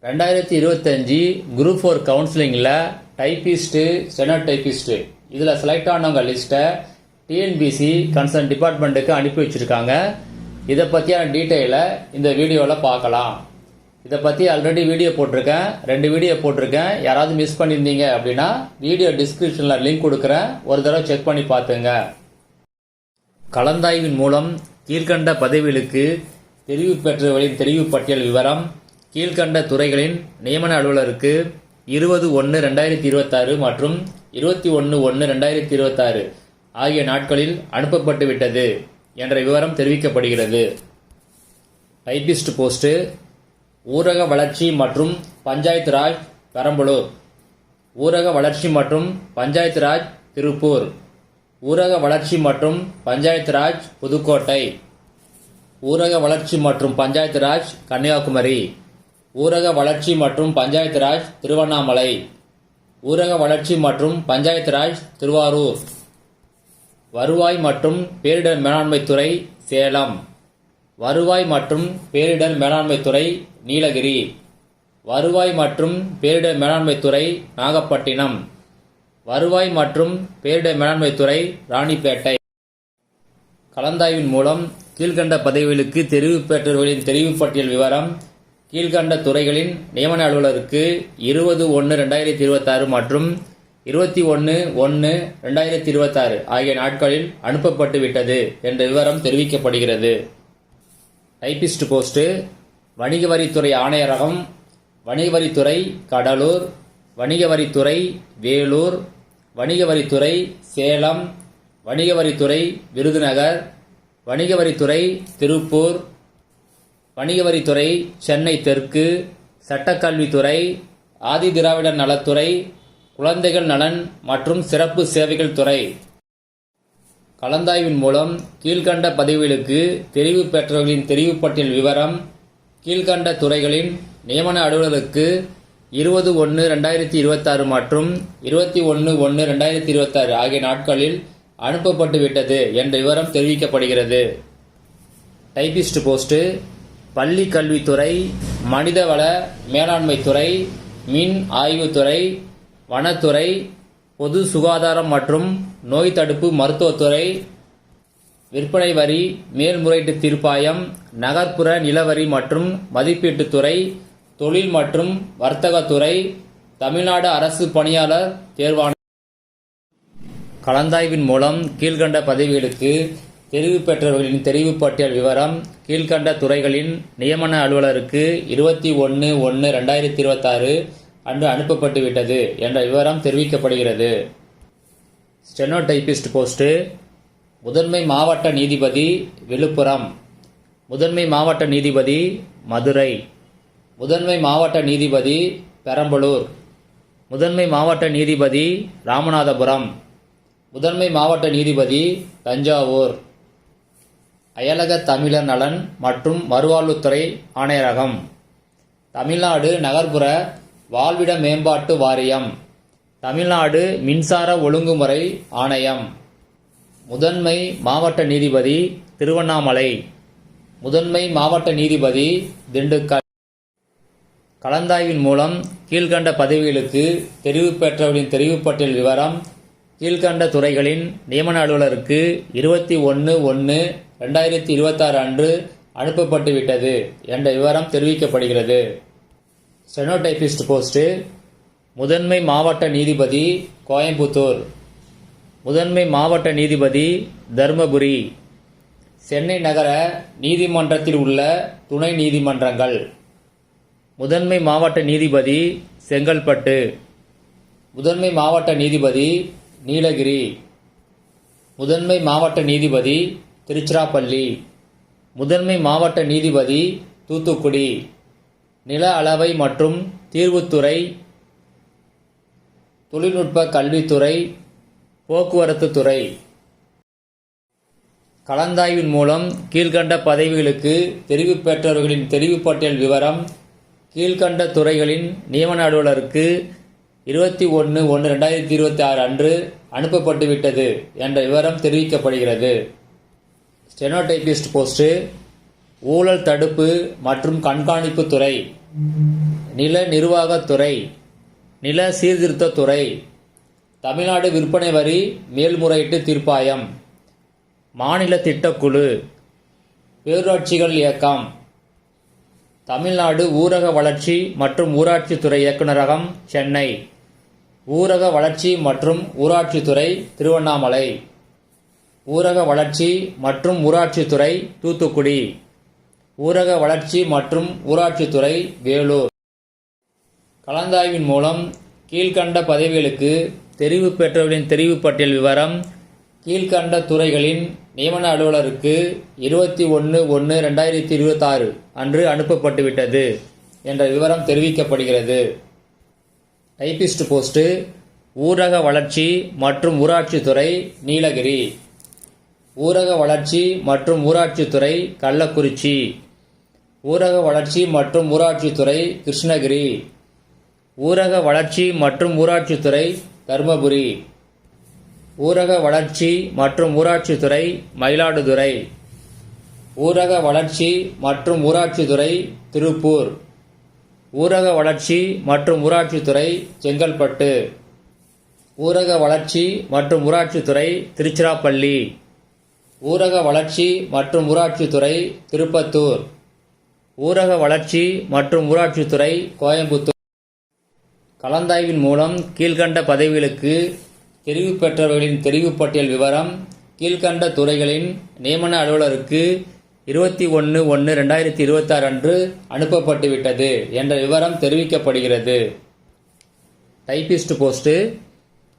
2025 group 4 கவுன்சிலிங்கில் typist ஸ்டெனோடைப்பிஸ்ட்டு இதில் select ஆனவங்க லிஸ்ட்டை டிஎன்பிசி கன்சர்ன் டிபார்ட்மெண்ட்டுக்கு அனுப்பி வச்சுருக்காங்க. இதை பற்றியான டீட்டெயிலை இந்த வீடியோவில் பார்க்கலாம். இதை பற்றி ஆல்ரெடி வீடியோ போட்டிருக்கேன், 2 வீடியோ போட்டிருக்கேன். யாராவது மிஸ் பண்ணியிருந்தீங்க அப்படின்னா வீடியோ டிஸ்கிரிப்ஷனில் லிங்க் கொடுக்குறேன், ஒரு தடவை செக் பண்ணி பார்த்துங்க. கலந்தாய்வின் மூலம் கீழ்கண்ட பதவிகளுக்கு தெரிவு பெற்றவர்களின் தெரிவு பட்டியல் விவரம் கீழ்கண்ட துறைகளின் நியமன அலுவலருக்கு 20/1/2026 மற்றும் 21/1/2026 ஆகிய நாட்களில் அனுப்பப்பட்டு விட்டது என்ற விவரம் தெரிவிக்கப்படுகிறது. டைப்பிஸ்ட் போஸ்ட் ஊரக வளர்ச்சி மற்றும் பஞ்சாயத்து ராஜ் பெரம்பலூர், ஊரக வளர்ச்சி மற்றும் பஞ்சாயத்து ராஜ் திருப்பூர், ஊரக வளர்ச்சி மற்றும் பஞ்சாயத்து ராஜ் புதுக்கோட்டை, ஊரக வளர்ச்சி மற்றும் பஞ்சாயத்து ராஜ் கன்னியாகுமரி, ஊரக வளர்ச்சி மற்றும் பஞ்சாயத்து ராஜ் திருவண்ணாமலை, ஊரக வளர்ச்சி மற்றும் பஞ்சாயத்து ராஜ் திருவாரூர், வருவாய் மற்றும் பேரிடர் மேலாண்மை துறை சேலம், வருவாய் மற்றும் பேரிடர் மேலாண்மை துறை நீலகிரி, வருவாய் மற்றும் பேரிடர் மேலாண்மை துறை நாகப்பட்டினம், வருவாய் மற்றும் பேரிடர் மேலாண்மை துறை ராணிப்பேட்டை. கலந்தாய்வின் மூலம் கீழ்கண்ட பதவிகளுக்கு தெரிவு பெற்றவர்களின் தெரிவு பட்டியல் விவரம் கீழ்கண்ட துறைகளின் நியமன அலுவலருக்கு 20/1/2026 மற்றும் 21/1/2026 ஆகிய நாட்களில் அனுப்பப்பட்டு விட்டது என்ற விவரம் தெரிவிக்கப்படுகிறது. டைப்பிஸ்ட் போஸ்ட் வணிக வரித்துறை ஆணையரகம், வணிக வரித்துறை கடலூர், வணிக வரித்துறை வேலூர், வணிக வரித்துறை சேலம், வணிக வரித்துறை விருதுநகர், வணிக வரித்துறை திருப்பூர், வணிக வரித்துறை சென்னை தெற்கு, சட்டக்கல்வித்துறை, ஆதி திராவிடர் நலத்துறை, குழந்தைகள் நலன் மற்றும் சிறப்பு சேவைகள் துறை. கலந்தாய்வின் மூலம் கீழ்கண்ட பதவிகளுக்கு தெரிவு பெற்றவர்களின் தெரிவு பட்டியல் விவரம் கீழ்கண்ட துறைகளின் நியமன அலுவலருக்கு 20/1/2026 மற்றும் 21/1/2026 ஆகிய நாட்களில் அனுப்பப்பட்டு விட்டது என்ற விவரம் தெரிவிக்கப்படுகிறது. டைப்பிஸ்ட் போஸ்ட் பள்ளி கல்வித்துறை, மனிதவள மேலாண்மை துறை, மின் ஆய்வுத்துறை, வனத்துறை, பொது சுகாதாரம் மற்றும் நோய் தடுப்பு மருத்துவத்துறை, விற்பனை வரி மேல்முறையீட்டு தீர்ப்பாயம், நகர்ப்புற நிலவரி மற்றும் மதிப்பீட்டுத்துறை, தொழில் மற்றும் வர்த்தகத்துறை, தமிழ்நாடு அரசு பணியாளர் தேர்வாணையம். கலந்தாய்வின் மூலம் கீழ்கண்ட பதவிகளுக்கு தெரிவு பெற்றவர்களின் தெரிவு பட்டியல் விவரம் கீழ்கண்ட துறைகளின் நியமன அலுவலருக்கு 21/1/2026 அன்று அனுப்பப்பட்டு விட்டது என்ற விவரம் தெரிவிக்கப்படுகிறது. ஸ்டெனோடைப்பிஸ்ட் போஸ்ட் முதன்மை மாவட்ட நீதிபதி விழுப்புரம், முதன்மை மாவட்ட நீதிபதி மதுரை, முதன்மை மாவட்ட நீதிபதி பெரம்பலூர், முதன்மை மாவட்ட நீதிபதி ராமநாதபுரம், முதன்மை மாவட்ட நீதிபதி தஞ்சாவூர், அயலக தமிழர் நலன் மற்றும் மறுவாழ்வுத்துறை ஆணையரகம், தமிழ்நாடு நகர்ப்புற வாழ்விட மேம்பாட்டு வாரியம், தமிழ்நாடு மின்சார ஒழுங்குமுறை ஆணையம், முதன்மை மாவட்ட நீதிபதி திருவண்ணாமலை, முதன்மை மாவட்ட நீதிபதி திண்டுக்கல். கலந்தாய்வின் மூலம் கீழ்கண்ட பதவிகளுக்கு தெரிவு பெற்றவர்களின் தெரிவு பட்டியல் விவரம் கீழ்கண்ட துறைகளின் நியமன அலுவலருக்கு 21/1/2026 அன்று அனுப்பப்பட்டு விட்டது என்ற விவரம் தெரிவிக்கப்படுகிறது. ஸ்டெனோடைப்பிஸ்ட் போஸ்ட் முதன்மை மாவட்ட நீதிபதி கோயம்புத்தூர், முதன்மை மாவட்ட நீதிபதி தருமபுரி, சென்னை நகர நீதிமன்றத்தில் உள்ள துணை நீதிமன்றங்கள், முதன்மை மாவட்ட நீதிபதி செங்கல்பட்டு, முதன்மை மாவட்ட நீதிபதி நீலகிரி, முதன்மை மாவட்ட நீதிபதி திருச்சிராப்பள்ளி, முதன்மை மாவட்ட நீதிபதி தூத்துக்குடி, நில அளவை மற்றும் தீர்வுத்துறை, தொழில்நுட்ப கல்வித்துறை, போக்குவரத்து துறை. கலந்தாய்வின் மூலம் கீழ்கண்ட பதவிகளுக்கு தெரிவு பெற்றவர்களின் தெரிவு பட்டியல் விவரம் கீழ்கண்ட துறைகளின் நியமன அலுவலருக்கு 21/1/2026 அன்று அனுப்பப்பட்டு விட்டது என்ற விவரம் தெரிவிக்கப்படுகிறது. ஸ்டெனோடைப்பிஸ்ட் போஸ்ட் ஊழல் தடுப்பு மற்றும் கண்காணிப்பு துறை, நில நிர்வாகத்துறை, நில சீர்திருத்தத்துறை, தமிழ்நாடு விற்பனை வரி மேல்முறையீட்டு தீர்ப்பாயம், மாநில திட்டக்குழு, பேரூராட்சிகள் இயக்கம், தமிழ்நாடு ஊரக வளர்ச்சி மற்றும் ஊராட்சித்துறை இயக்குநரகம் சென்னை, ஊரக வளர்ச்சி மற்றும் ஊராட்சித்துறை திருவண்ணாமலை, ஊரக வளர்ச்சி மற்றும் ஊராட்சித்துறை தூத்துக்குடி, ஊரக வளர்ச்சி மற்றும் ஊராட்சித்துறை வேலூர். கலந்தாய்வின் மூலம் கீழ்கண்ட பதவிகளுக்கு தெரிவு பெற்றவர்களின் தெரிவு பட்டியல் விவரம் கீழ்கண்ட துறைகளின் நியமன அலுவலருக்கு 21/1/2026 அன்று அனுப்பப்பட்டுவிட்டது என்ற விவரம் தெரிவிக்கப்படுகிறது. டைபிஸ்ட் போஸ்ட் ஊரக வளர்ச்சி மற்றும் ஊராட்சித்துறை நீலகிரி, ஊரக வளர்ச்சி மற்றும் ஊராட்சித்துறை கள்ளக்குறிச்சி, ஊரக வளர்ச்சி மற்றும் ஊராட்சித்துறை கிருஷ்ணகிரி, ஊரக வளர்ச்சி மற்றும் ஊராட்சித்துறை தருமபுரி, ஊரக வளர்ச்சி மற்றும் ஊராட்சித்துறை மயிலாடுதுறை, ஊரக வளர்ச்சி மற்றும் ஊராட்சித்துறை திருப்பூர், ஊரக வளர்ச்சி மற்றும் ஊராட்சித்துறை செங்கல்பட்டு, ஊரக வளர்ச்சி மற்றும் ஊராட்சித்துறை திருச்சிராப்பள்ளி, ஊரக வளர்ச்சி மற்றும் ஊராட்சித்துறை திருப்பத்தூர், ஊரக வளர்ச்சி மற்றும் ஊராட்சித்துறை கோயம்புத்தூர். கலந்தாய்வின் மூலம் கீழ்கண்ட பதவிகளுக்கு தெரிவு பெற்றவர்களின் தெரிவு பட்டியல் விவரம் கீழ்கண்ட துறைகளின் நியமன அலுவலருக்கு 21/1/2026 அன்று அனுப்பப்பட்டுவிட்டது என்ற விவரம் தெரிவிக்கப்படுகிறது. டைபிஸ்ட் போஸ்ட்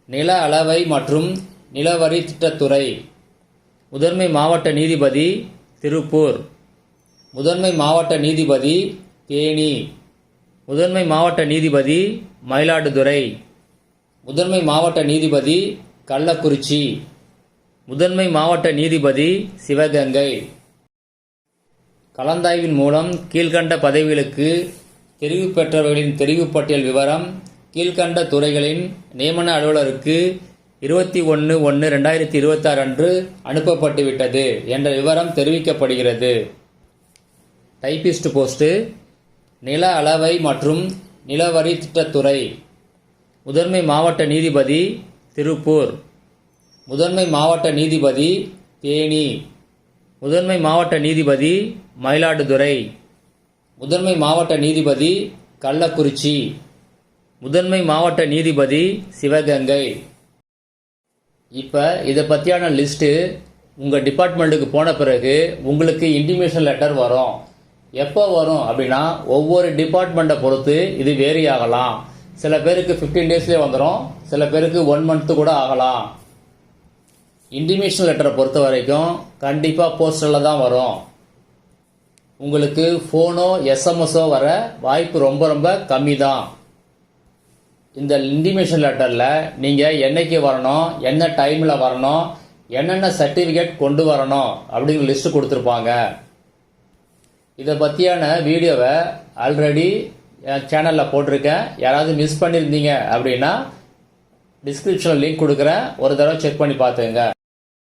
நில அளவை மற்றும் நிலவரி திட்டத்துறை, முதன்மை மாவட்ட நீதிபதி திருப்பூர், முதன்மை மாவட்ட நீதிபதி தேனி, முதன்மை மாவட்ட நீதிபதி மயிலாடுதுறை, முதன்மை மாவட்ட நீதிபதி கள்ளக்குறிச்சி, முதன்மை மாவட்ட நீதிபதி சிவகங்கை. கலந்தாய்வின் மூலம் கீழ்கண்ட பதவிகளுக்கு தெரிவு பெற்றவர்களின் தெரிவு பட்டியல் விவரம் கீழ்கண்ட துறைகளின் நியமன அலுவலருக்கு 21/1/2026 அன்று அனுப்பப்பட்டுவிட்டது என்ற விவரம் தெரிவிக்கப்படுகிறது. டைபிஸ்ட் போஸ்ட் நில அளவை மற்றும் நிலவரி திட்டத்துறை, முதன்மை மாவட்ட நீதிபதி திருப்பூர், முதன்மை மாவட்ட நீதிபதி தேனி, முதன்மை மாவட்ட நீதிபதி மயிலாடுதுறை, முதன்மை மாவட்ட நீதிபதி கள்ளக்குறிச்சி, முதன்மை மாவட்ட நீதிபதி சிவகங்கை. இப்போ இதை பற்றியான லிஸ்ட்டு உங்கள் டிபார்ட்மெண்ட்டுக்கு போன பிறகு உங்களுக்கு இன்டிமேஷன் லெட்டர் வரும். எப்போ வரும் அப்படின்னா ஒவ்வொரு டிபார்ட்மெண்ட்டை பொறுத்து இது வேரி ஆகலாம். சில பேருக்கு 15 டேஸ்லேயே வந்துடும், சில பேருக்கு 1 மந்த்து கூட ஆகலாம். இன்டிமேஷன் லெட்டரை பொறுத்த வரைக்கும் கண்டிப்பாக போஸ்டரில் தான் வரும். உங்களுக்கு ஃபோனோ எஸ்எம்எஸோ வர வாய்ப்பு ரொம்ப ரொம்ப கம்மி தான். இந்த இன்டிமேஷன் லெட்டரில் நீங்கள் என்னைக்கு வரணும், என்ன டைமில் வரணும், என்னென்ன சர்டிஃபிகேட் கொண்டு வரணும் அப்படிங்கிற லிஸ்ட்டு கொடுத்துருப்பாங்க. இதை பற்றியான வீடியோவை ஆல்ரெடி என் சேனலில் போட்டிருக்கேன். யாராவது மிஸ் பண்ணியிருந்தீங்க அப்படின்னா டிஸ்கிரிப்ஷனில் லிங்க் கொடுக்குறேன், ஒரு தடவை செக் பண்ணி பார்த்துங்க.